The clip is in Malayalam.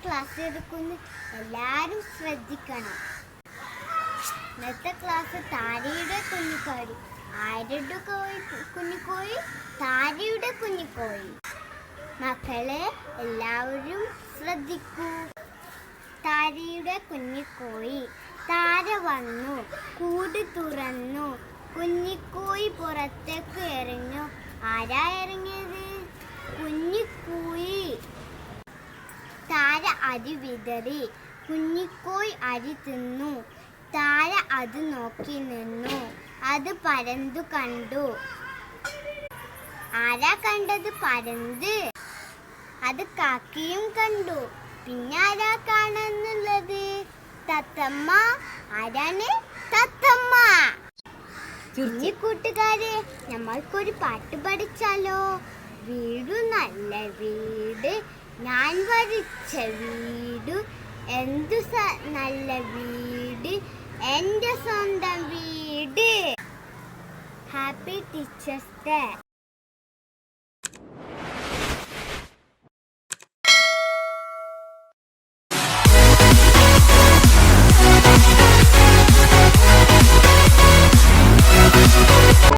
ക്ലാസ് എടുക്കുന്ന എല്ലാവരും ശ്രദ്ധിക്കണം. ഇന്നത്തെ ക്ലാസ് താരയുടെ കുഞ്ഞിക്കോഴി. ആരുടെ കുഞ്ഞിക്കോഴി? താരയുടെ കുഞ്ഞിക്കോഴി. മക്കളെ എല്ലാവരും ശ്രദ്ധിക്കൂ. താരയുടെ കുഞ്ഞിക്കോഴി. താര വന്നു, കൂട് തുറന്നു, കുഞ്ഞിക്കോഴി പുറത്തേക്ക് എറിഞ്ഞു. ആരാ ഇറങ്ങിയത്? കുഞ്ഞിക്കോഴി. താര അരി വിതറി, കുഞ്ഞിക്കോഴി അരി തിന്നു. താര അത് നോക്കി നിന്നു. അത് പരന്തു കണ്ടു. ആരാ കണ്ടത്? പരന്ത്. അത് കാക്കയും കണ്ടു. പിന്നെ ആരാ കാണുന്നുള്ളത്? തത്തമ്മ. ആരാണ്? തത്തമ്മ. കുഞ്ഞി കൂട്ടുകാരെ, നമ്മൾക്കൊരു പാട്ട് പഠിച്ചാലോ? വീടു നല്ല വീട്, ഞാൻ വരച്ച വീട്, എന്തു നല്ല വീട്, എൻ്റെ സ്വന്തം വീട്. Happy teachers day.